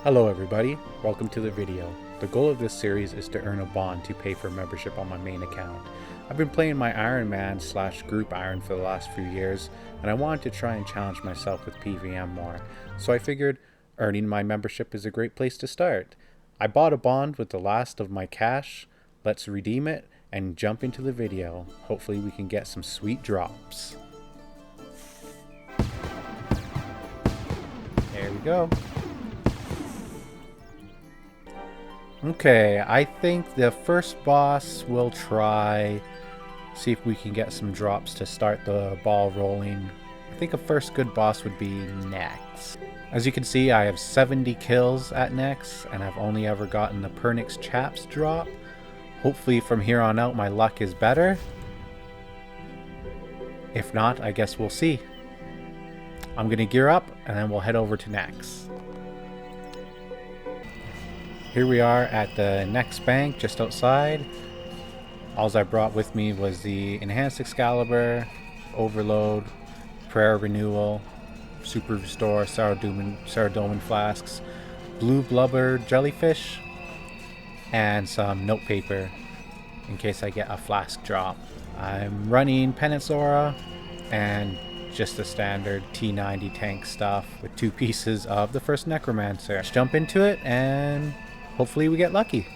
Hello everybody, welcome to the video. The goal of this series is to earn a bond to pay for membership on my main account. I've been playing my Iron Man / Group Iron for the last few years, and I wanted to try and challenge myself with PVM more, so I figured earning my membership is a great place to start. I bought a bond with the last of my cash. Let's redeem it and jump into the video. Hopefully we can get some sweet drops. There we go. Okay, I think the first boss will see if we can get some drops to start the ball rolling. I think a first good boss would be Nex. As you can see, I have 70 kills at Nex, and I've only ever gotten the Pernix Chaps drop. Hopefully from here on out my luck is better. If not, I guess we'll see. I'm gonna gear up and then we'll head over to Nex. Here we are at the Nex Bank just outside. All I brought with me was the Enhanced Excalibur, Overload, Prayer Renewal, Super Restore, Saradomin Flasks, Blue Blubber Jellyfish, and some note paper in case I get a flask drop. I'm running Penance Aura and just the standard T90 tank stuff with 2 pieces of the first Necromancer. Let's jump into it and hopefully we get lucky.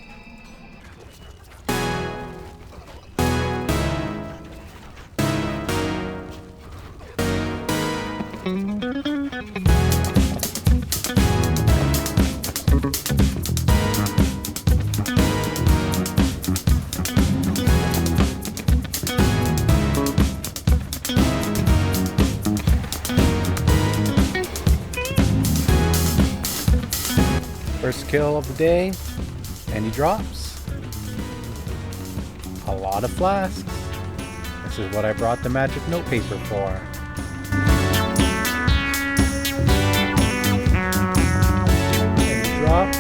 First kill of the day, and he drops a lot of flasks. This is what I brought the magic note paper for. And he drops.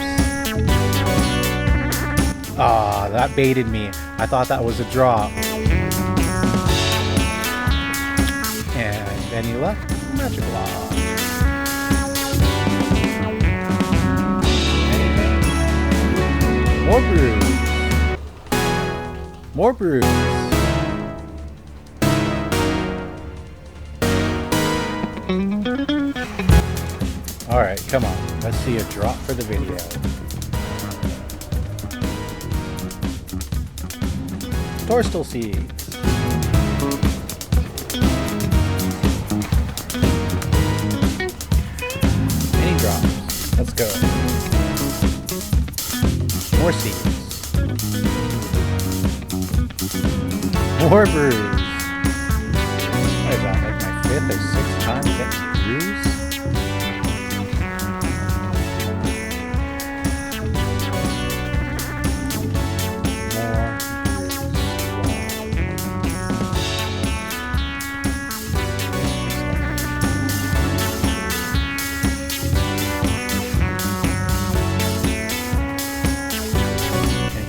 Ah, that baited me. I thought that was a drop. And any luck? Magic lock. More brews. More brews. Alright, come on. Let's see a drop for the video. Torstal Seeds. Any drops. Let's go. More seeds. More brews. What is that, like my 5th or 6th time getting brews?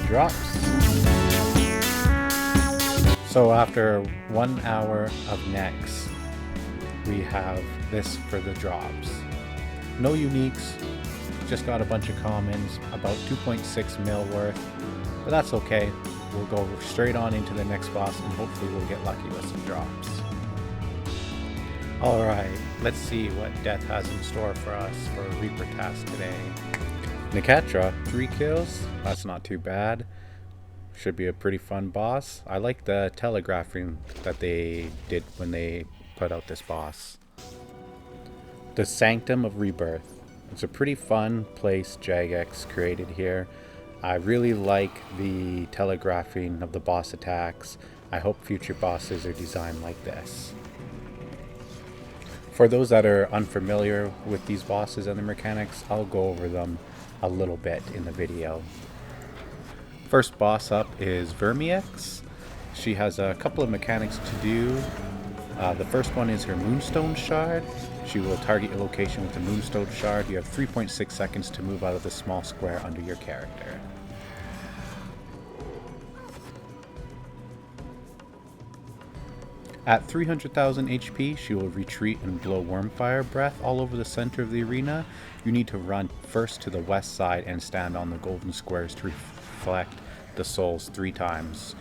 Drops. So after 1 hour of Nex, we have this for the drops. No uniques, just got a bunch of commons, about 2.6 mil worth, but that's okay. We'll go straight on into the next boss and hopefully we'll get lucky with some drops. Alright, let's see what Death has in store for us for a Reaper task today. Nikatra, 3 kills, that's not too bad. Should be a pretty fun boss. I like the telegraphing that they did when they put out this boss. The Sanctum of Rebirth. It's a pretty fun place Jagex created here. I really like the telegraphing of the boss attacks. I hope future bosses are designed like this. For those that are unfamiliar with these bosses and the mechanics, I'll go over them a little bit in the video. First boss up is Vermiex. She has a couple of mechanics to do. The first one is her Moonstone Shard. She will target your location with the Moonstone Shard. You have 3.6 seconds to move out of the small square under your character. At 300,000 HP, she will retreat and blow Wormfire breath all over the center of the arena. You need to run first to the west side and stand on the golden squares to reflect the souls 3 times.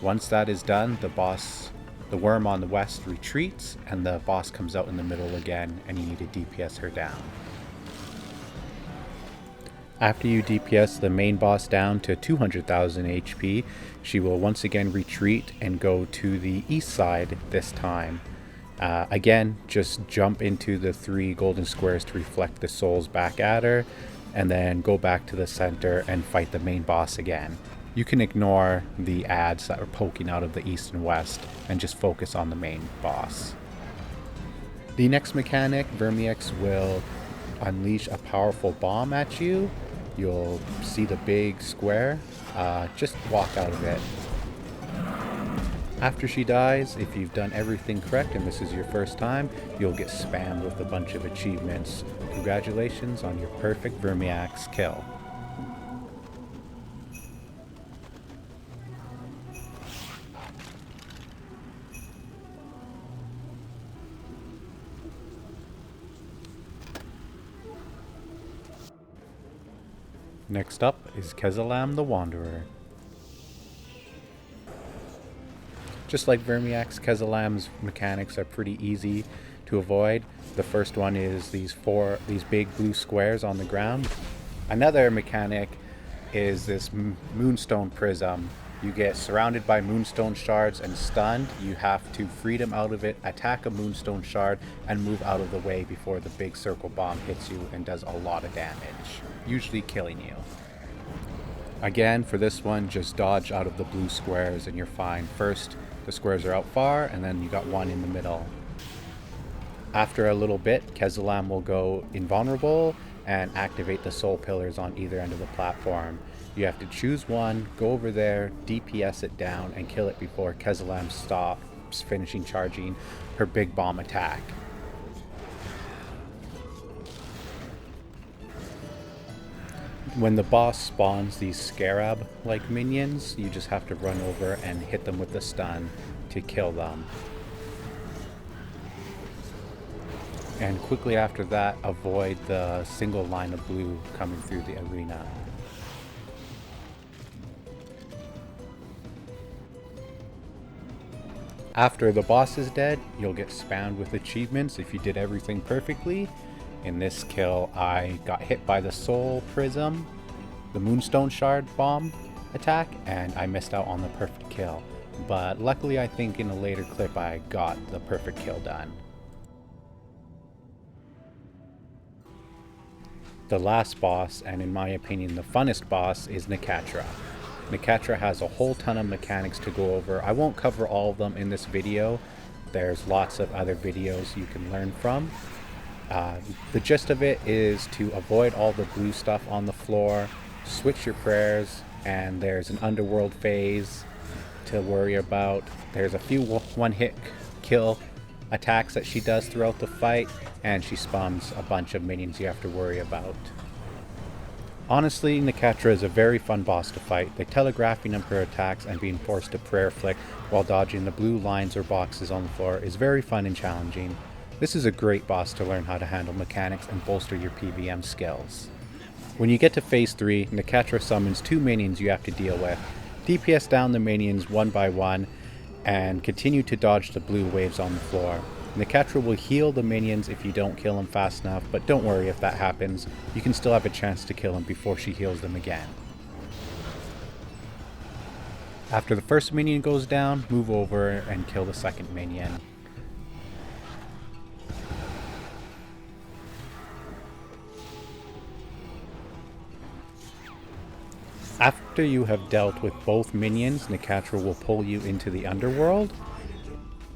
Once that is done, the worm on the west retreats and the boss comes out in the middle again, and you need to DPS her down. After you DPS the main boss down to 200,000 HP, she will once again retreat and go to the east side this time. Again, just jump into the 3 golden squares to reflect the souls back at her, and then go back to the center and fight the main boss again. You can ignore the ads that are poking out of the east and west and just focus on the main boss. The next mechanic, Vermiex, will unleash a powerful bomb at you. You'll see the big square. Just walk out of it. After she dies, if you've done everything correct and this is your first time, you'll get spammed with a bunch of achievements. Congratulations on your perfect Vermiex kill. Next up is Kezalam the Wanderer. Just like Vermiex, Kezalam's mechanics are pretty easy to avoid. The first one is these big blue squares on the ground. Another mechanic is this moonstone prism. You get surrounded by moonstone shards and stunned. You have to freedom out of it, attack a moonstone shard, and move out of the way before the big circle bomb hits you and does a lot of damage, usually killing you. Again, for this one, just dodge out of the blue squares and you're fine. First, the squares are out far, and then you got one in the middle. After a little bit, Kezalam will go invulnerable and activate the soul pillars on either end of the platform. You have to choose one, go over there, DPS it down, and kill it before Kezalam stops finishing charging her big bomb attack. When the boss spawns these scarab-like minions, you just have to run over and hit them with the stun to kill them. And quickly after that, avoid the single line of blue coming through the arena. After the boss is dead, you'll get spammed with achievements if you did everything perfectly. In this kill, I got hit by the soul prism, the moonstone shard bomb attack, and I missed out on the perfect kill. But luckily, I think in a later clip, I got the perfect kill done. The last boss, and in my opinion the funnest boss, is Nekatra. Nekatra has a whole ton of mechanics to go over. I won't cover all of them in this video. There's lots of other videos you can learn from. The gist of it is to avoid all the blue stuff on the floor, switch your prayers, and there's an underworld phase to worry about. There's a few one-hit kill attacks that she does throughout the fight, and she spawns a bunch of minions you have to worry about. Honestly, Nekatra is a very fun boss to fight. The telegraphing of her attacks and being forced to prayer flick while dodging the blue lines or boxes on the floor is very fun and challenging. This is a great boss to learn how to handle mechanics and bolster your PVM skills. When you get to phase 3, Nekatra summons 2 minions you have to deal with. DPS down the minions one by one and continue to dodge the blue waves on the floor. Nekatra will heal the minions if you don't kill them fast enough, but don't worry if that happens. You can still have a chance to kill them before she heals them again. After the first minion goes down, move over and kill the second minion. After you have dealt with both minions, Nekatra will pull you into the underworld.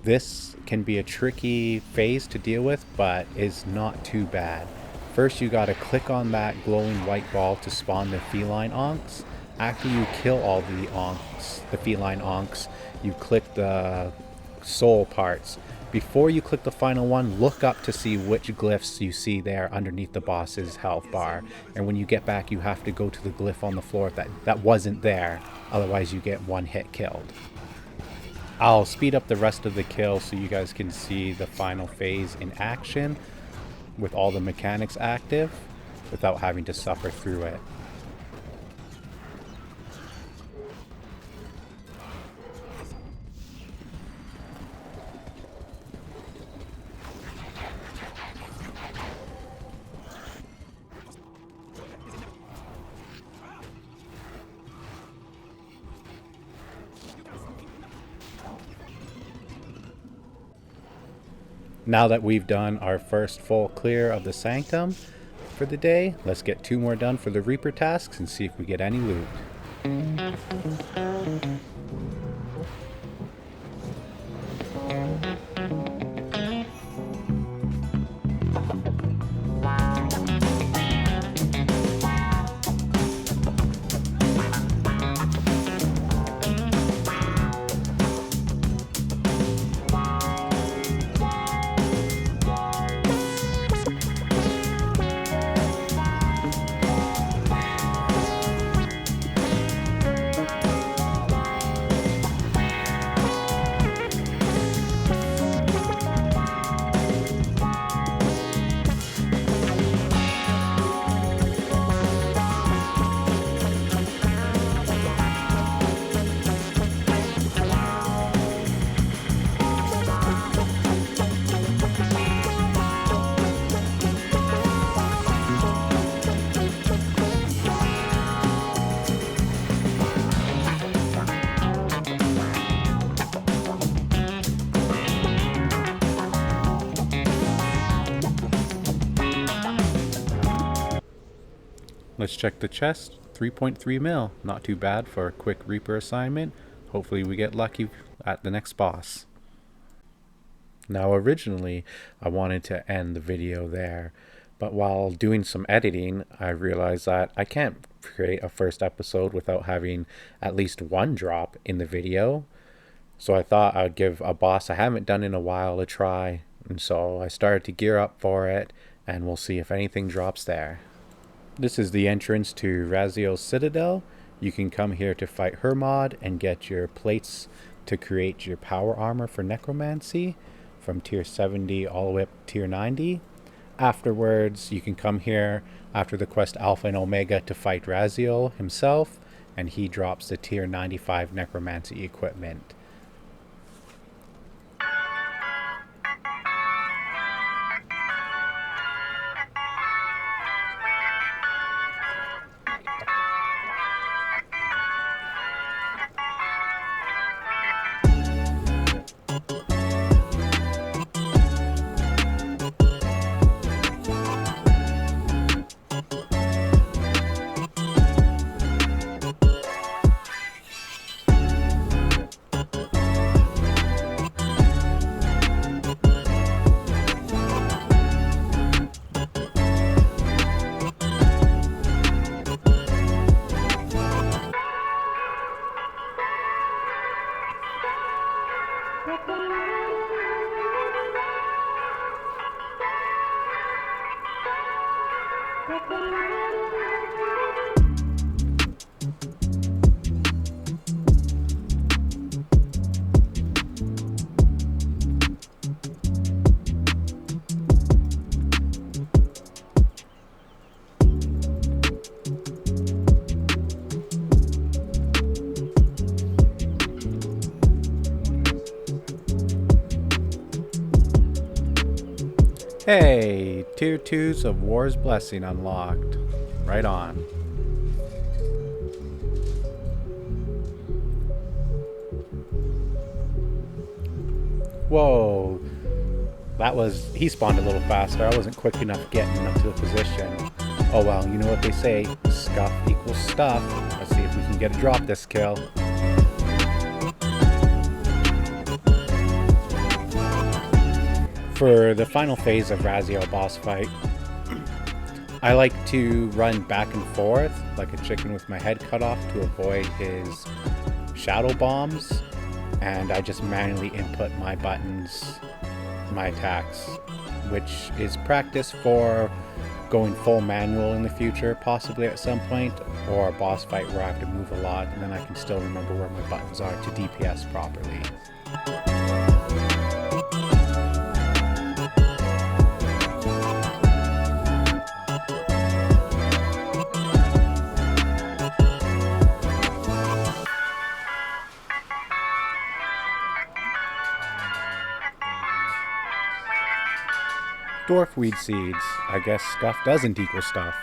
This can be a tricky phase to deal with, but is not too bad. First, you gotta click on that glowing white ball to spawn the feline onks. After you kill all the feline onks, you click the soul parts. Before you click the final one, look up to see which glyphs you see there underneath the boss's health bar. And when you get back, you have to go to the glyph on the floor that wasn't there. Otherwise, you get one hit killed. I'll speed up the rest of the kill so you guys can see the final phase in action with all the mechanics active without having to suffer through it. Now that we've done our first full clear of the Sanctum for the day, let's get 2 more done for the Reaper tasks and see if we get any loot. Let's check the chest. 3.3 mil. Not too bad for a quick Reaper assignment. Hopefully we get lucky at the next boss. Now originally I wanted to end the video there, but while doing some editing I realized that I can't create a first episode without having at least one drop in the video. So I thought I'd give a boss I haven't done in a while a try, and so I started to gear up for it, and we'll see if anything drops there. This is the entrance to Raziel's Citadel. You can come here to fight her mod and get your plates to create your power armor for necromancy from tier 70 all the way up to tier 90. Afterwards, you can come here after the quest Alpha and Omega to fight Raziel himself, and he drops the tier 95 necromancy equipment. Hey, tier 2s of War's Blessing unlocked. Right on. Whoa. He spawned a little faster. I wasn't quick enough getting up to the position. Oh well, you know what they say, scuff equals stuff. Let's see if we can get a drop this kill. For the final phase of Raziel boss fight, I like to run back and forth like a chicken with my head cut off to avoid his shadow bombs, and I just manually input my buttons, my attacks, which is practice for going full manual in the future, possibly at some point, or a boss fight where I have to move a lot and then I can still remember where my buttons are to DPS properly. Dwarfweed seeds. I guess scuff doesn't equal stuff.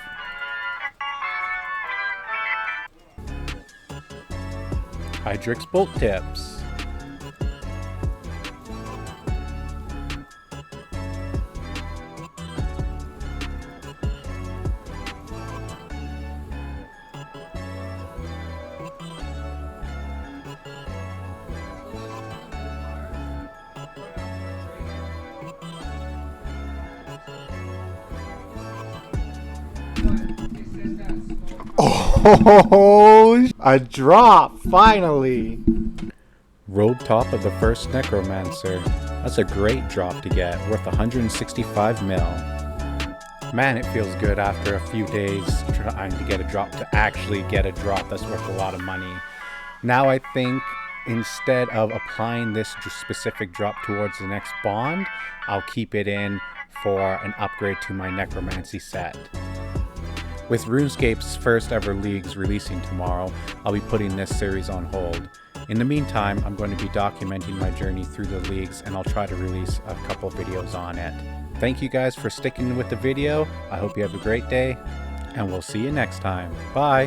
Hydrix bolt tips. Oh, a drop, finally! Robe top of the first Necromancer. That's a great drop to get, worth 165 mil. Man, it feels good after a few days trying to get a drop to actually get a drop that's worth a lot of money. Now I think instead of applying this specific drop towards the next bond, I'll keep it in for an upgrade to my Necromancy set. With Runescape's first ever leagues releasing tomorrow, I'll be putting this series on hold. In the meantime, I'm going to be documenting my journey through the leagues, and I'll try to release a couple videos on it. Thank you guys for sticking with the video. I hope you have a great day, and we'll see you next time. Bye!